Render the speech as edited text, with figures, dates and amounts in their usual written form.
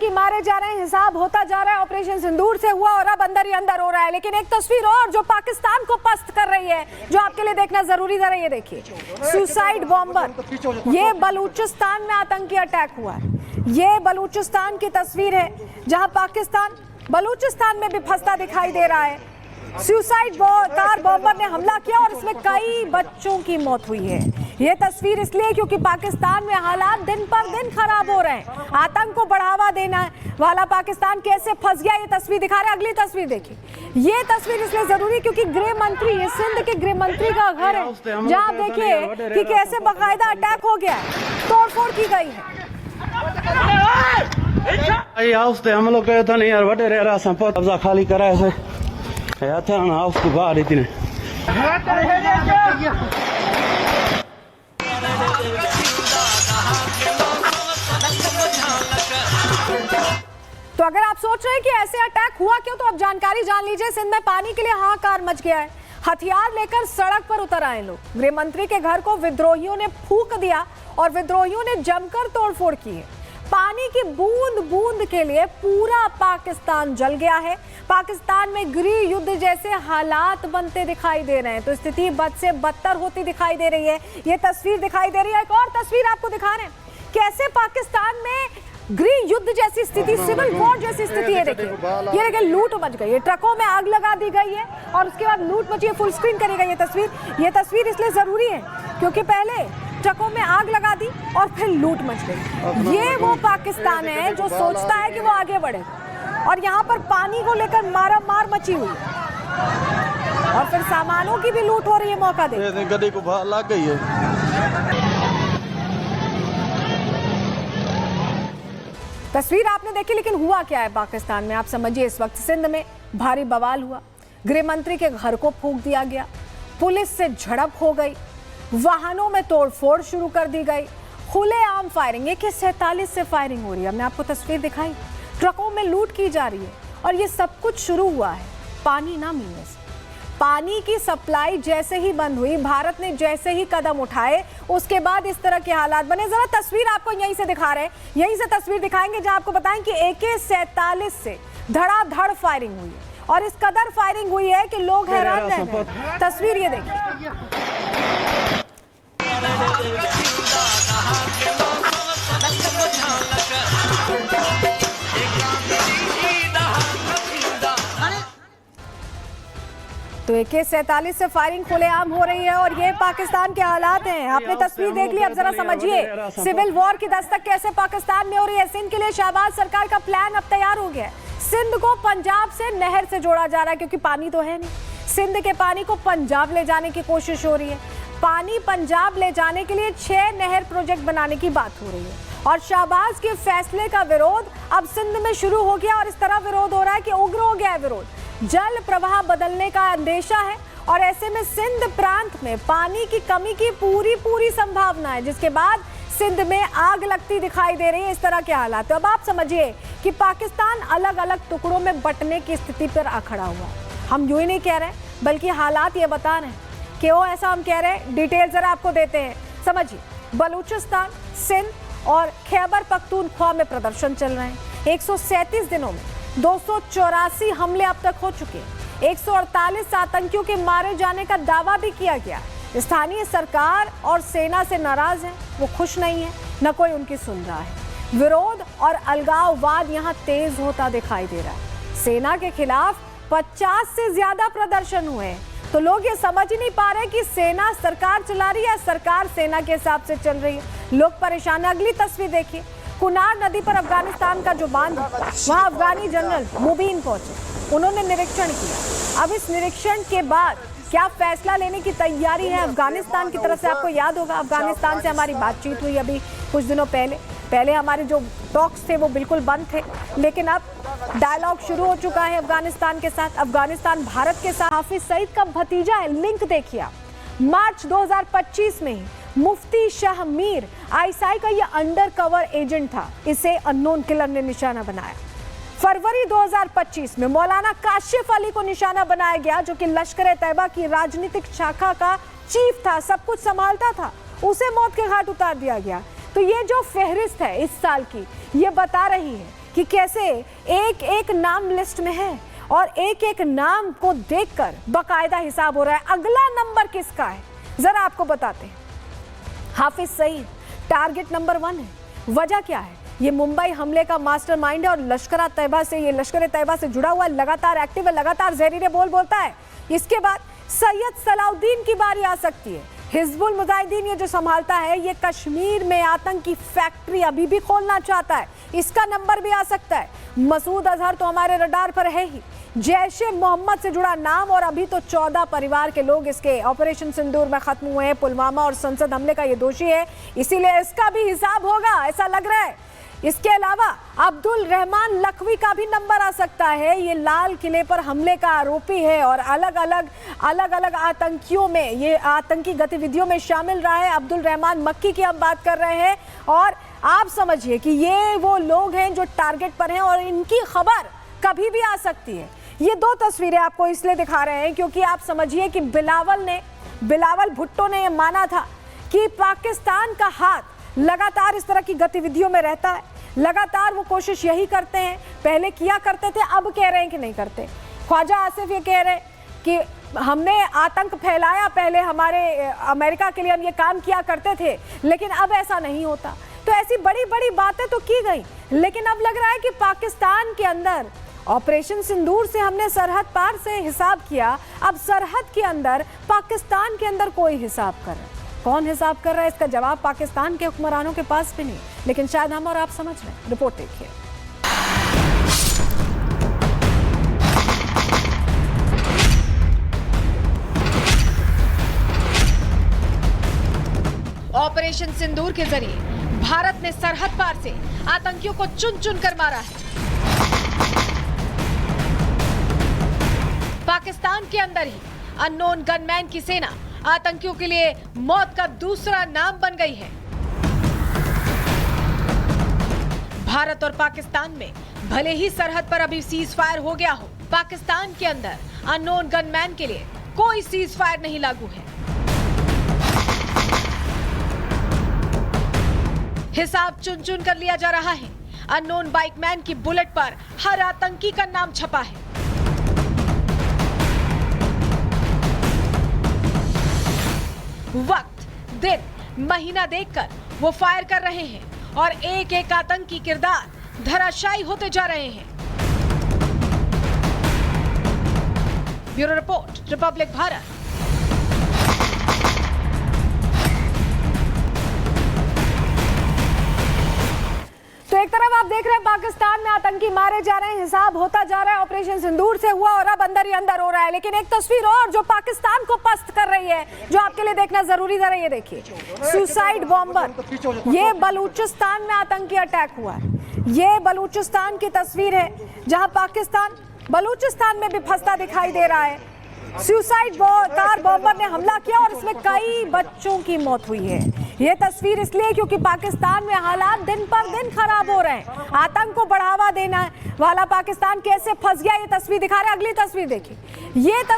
आतंकी मारे जा रहे हैं, हिसाब होता जा रहा है। ऑपरेशन सिंदूर से हुआ और अब अंदर ही अंदर हो रहा है। लेकिन एक तस्वीर और जो पाकिस्तान को पस्त कर रही है, जो आपके लिए देखना जरूरी जरा ये देखिए। सुसाइड बॉम्बर, ये बलूचिस्तान में आतंकी अटैक हुआ है। ये बलूचिस्तान की तस्वीर है जहां पाकिस्तान बलूचिस्तान में भी फंसता दिखाई दे रहा है। सुसाइड कार बॉम्बर ने हमला किया और इसमें कई बच्चों की मौत हुई है। ये तस्वीर इसलिए क्योंकि पाकिस्तान में हालात दिन पर दिन खराब हो रहे हैं। आतंक को बढ़ावा देना वाला पाकिस्तान कैसे फंस गया, ये तस्वीर दिखा रहे हैं। अगली तस्वीर देखिए। ये तस्वीर इसलिए जरूरी क्योंकि गृह मंत्री, ये सिंध के गृह मंत्री का घर है जहां आप देखिए कि कैसे बाकायदा अटैक हो गया, तोड़फोड़ की गई है। हम लोग कहते नहीं यार बटे रहा संपत्ति कब्जा खाली करा है हाउस की बाहर इतने तो अगर आप सोच रहे हैं कि ऐसे अटैक हुआ क्यों, तो अब जानकारी जान लीजिए। सिंध में पानी के लिए हाहाकार मच गया है। हथियार लेकर सड़क पर उतर आए लोग। गृह मंत्री के घर को विद्रोहियों ने फूंक दिया और विद्रोहियों ने जमकर तोड़फोड़ की है। पानी की बूंद बूंद के लिए पूरा पाकिस्तान जल गया है। पाकिस्तान में गृह युद्ध जैसे हालात बनते दिखाई दे रहे हैं। तो स्थिति बद से बदतर होती दिखाई दे रही है। ये तस्वीर दिखाई दे रही है। एक और तस्वीर आपको दिखा रहे हैं कैसे पाकिस्तान में गृह युद्ध जैसी स्थिति, सिविल वॉर जैसी स्थिति है। देखिए ये देखिए, लूट मच गई है, ट्रकों में आग लगा दी गई है और उसके बाद लूट मची है। फुल स्क्रीन करेगा ये तस्वीर। ये तस्वीर इसलिए जरूरी है क्योंकि पहले ट्रकों में आग लगा दी और फिर लूट मच गई। ये वो पाकिस्तान है जो सोचता है कि वो आगे बढ़े और यहाँ पर पानी को लेकर मार मची हुई है और फिर सामानों की भी लूट हो रही है। मौका दे गड्ढे को बाहर लग गई है। तस्वीर आपने देखी, लेकिन हुआ क्या है पाकिस्तान में आप समझिए। इस वक्त सिंध में भारी बवाल हुआ। गृह मंत्री के घर को फूंक दिया गया, पुलिस से झड़प हो गई, वाहनों में तोड़फोड़ शुरू कर दी गई, खुलेआम फायरिंग, AK-47 से फायरिंग हो रही है। हमने आपको तस्वीर दिखाई। ट्रकों में लूट की जा रही है और ये सब कुछ शुरू हुआ है पानी ना मिलने से। पानी की सप्लाई जैसे ही बंद हुई, भारत ने जैसे ही कदम उठाए, उसके बाद इस तरह के हालात बने। जरा तस्वीर आपको यहीं से दिखा रहे हैं, यहीं से तस्वीर दिखाएंगे जहां आपको बताएं कि AK-47 से धड़ाधड़ फायरिंग हुई है और इस कदर फायरिंग हुई है कि लोग हैरान रह गए। तस्वीर ये देखिए। तो AK-47 से फायरिंग खुलेआम हो रही है और ये पाकिस्तान के हालात हैं। आपने तस्वीर देख ली, अब जरा समझिए सिविल वॉर की दस्तक कैसे पाकिस्तान में हो रही है। सिंध के लिए शहबाज सरकार का प्लान अब तैयार हो गया है। सिंध को पंजाब से नहर से जोड़ा जा रहा है क्योंकि पानी तो है नहीं। सिंध के पानी को पंजाब ले जाने की कोशिश हो रही है। पानी पंजाब ले जाने के लिए 6 नहर प्रोजेक्ट बनाने की बात हो रही है और शहबाज के फैसले का विरोध अब सिंध में शुरू हो गया और इस तरह विरोध हो रहा है कि उग्र हो गया है विरोध। जल प्रवाह बदलने का अंदेशा है और ऐसे में सिंध प्रांत में पानी की कमी की पूरी संभावना है, जिसके बाद सिंध में आग लगती दिखाई दे रही है। इस तरह के हालात तो अब आप समझिए कि पाकिस्तान अलग अलग टुकड़ों में बंटने की स्थिति पर आ खड़ा हुआ। हम यूं ही नहीं कह रहे बल्कि हालात ये बता रहे हैं कि वो ऐसा हम कह रहे हैं। डिटेल जरा आपको देते हैं, समझिए। बलूचिस्तान, सिंध और खैबर पख्तूनख्वा में प्रदर्शन चल रहे हैं। 137 दिनों में 284 हमले अब तक हो चुके हैं। 148 आतंकियों के मारे जाने का दावा भी किया गया। स्थानीय सरकार और सेना से नाराज हैं, वो खुश नहीं है, न कोई उनकी सुन रहा है। विरोध और अलगाववाद यहाँ तेज होता दिखाई दे रहा है। सेना के खिलाफ 50 से ज्यादा प्रदर्शन हुए हैं। तो लोग ये समझ ही नहीं पा रहे कि सेना सरकार चला रही है, सरकार सेना के हिसाब से चल रही है। लोग परेशान है। अगली तस्वीर देखिए। कुनार नदी पर अफगानिस्तान का जो बांध है, वहां अफगानी जनरल मुबीन पहुंचे, उन्होंने निरीक्षण किया। अब इस निरीक्षण के बाद क्या फैसला लेने की तैयारी है अफगानिस्तान की तरफ से। आपको याद होगा अफगानिस्तान से हमारी बातचीत हुई अभी कुछ दिनों पहले हमारे जो टॉक्स थे वो बिल्कुल बंद थे, लेकिन अब डायलॉग शुरू हो चुका है अफगानिस्तान के साथ। अफगानिस्तान भारत के साथ हाफिज सईद का भतीजा है। लिंक देखिए, मार्च 2025 में ही मुफ्ती शाह मीर ISI का ये अंडर कवर एजेंट था, इसे अननोन किलर ने निशाना बनाया। फरवरी 2025 में मौलाना काशिफ अली को निशाना बनाया गया, जो कि लश्कर तैयबा की राजनीतिक शाखा का चीफ था, सब कुछ संभालता था, उसे मौत के घाट उतार दिया गया। तो ये जो फहरिस्त है इस साल की, ये बता रही है कि कैसे एक एक नाम लिस्ट में है और एक एक नाम को देखकर बकायदा हिसाब हो रहा है अगला नंबर किसका है। जरा आपको बताते हैं। हाफिज सईद टारगेट नंबर 1 है। वजह क्या है? ये मुंबई हमले का मास्टरमाइंड है और लश्कर तैयबा से जुड़ा हुआ लगातार एक्टिव है, लगातार जहरीले बोल बोलता है। इसके बाद सैयद सलाउद्दीन की बारी आ सकती है। हिजबुल मुजाहिदीन ये जो संभालता है, ये कश्मीर में आतंकी फैक्ट्री अभी भी खोलना चाहता है, इसका नंबर भी आ सकता है। मसूद अजहर तो हमारे रडार पर है ही। जैश ए मोहम्मद से जुड़ा नाम और अभी तो 14 परिवार के लोग इसके ऑपरेशन सिंदूर में खत्म हुए हैं। पुलवामा और संसद हमले का ये दोषी है, इसीलिए इसका भी हिसाब होगा ऐसा लग रहा है। इसके अलावा अब्दुल रहमान लखवी का भी नंबर आ सकता है। ये लाल किले पर हमले का आरोपी है और अलग अलग आतंकियों में, ये आतंकी गतिविधियों में शामिल रहा है। अब्दुल रहमान मक्की की हम बात कर रहे हैं और आप समझिए कि ये वो लोग हैं जो टारगेट पर हैं और इनकी खबर कभी भी आ सकती है। ये 2 तस्वीरें आपको इसलिए दिखा रहे हैं क्योंकि आप समझिए कि बिलावल भुट्टो ने यह माना था कि पाकिस्तान का हाथ लगातार इस तरह की गतिविधियों में रहता है, लगातार वो कोशिश यही करते हैं। पहले किया करते थे, अब कह रहे हैं कि नहीं करते। ख्वाजा आसिफ ये कह रहे हैं कि हमने आतंक फैलाया, पहले हमारे अमेरिका के लिए हम ये काम किया करते थे, लेकिन अब ऐसा नहीं होता। तो ऐसी बड़ी बड़ी बातें तो की गई, लेकिन अब लग रहा है कि पाकिस्तान के अंदर ऑपरेशन सिंदूर से हमने सरहद पार से हिसाब किया, अब सरहद के अंदर पाकिस्तान के अंदर कोई हिसाब कर रहा है। कौन हिसाब कर रहा है, इसका जवाब पाकिस्तान के हुक्मरानों के पास भी नहीं, लेकिन शायद हम और आप समझ रहे हैं। रिपोर्ट देखिए। ऑपरेशन सिंदूर के जरिए भारत ने सरहद पार से आतंकियों को चुन चुन कर मारा है। पाकिस्तान के अंदर ही अननोन गनमैन की सेना आतंकियों के लिए मौत का दूसरा नाम बन गई है। भारत और पाकिस्तान में भले ही सरहद पर अभी सीज फायर हो गया हो, पाकिस्तान के अंदर अननोन गनमैन के लिए कोई सीज फायर नहीं लागू है। हिसाब चुन चुन कर लिया जा रहा है। अननोन बाइकमैन की बुलेट पर हर आतंकी का नाम छपा है। वक्त, दिन, महीना देखकर वो फायर कर रहे हैं और एक एक आतंकी किरदार धराशायी होते जा रहे हैं। Bureau report, Republic Bharat. तो एक तरफ आप देख रहे हैं पाकिस्तान में आतंकी मारे जा रहे हैं, हिसाब होता जा रहा है, ऑपरेशन सिंदूर से हुआ और अब अंदर ही अंदर हो रहा है। लेकिन एक तस्वीर और जो पाकिस्तान को पस्त कर रही है, जो आपके लिए देखना जरूरी, जरा ये देखिए। सुसाइड बॉम्बर, ये बलूचिस्तान में आतंकी अटैक हुआ है। ये बलूचिस्तान की तस्वीर है जहां पाकिस्तान बलूचिस्तान में भी फंसता दिखाई दे रहा है। सुसाइड कार बॉम्बर ने हमला किया और इसमें कई बच्चों की मौत हुई है। ये तस्वीर इसलिए क्योंकि पाकिस्तान में हालात दिन पर दिन खराब हो रहे हैं। आतंक को बढ़ावा देना वाला पाकिस्तान कैसे फंस गया, ये तस्वीर दिखा रहे हैं। अगली तस्वीर देखिए। ये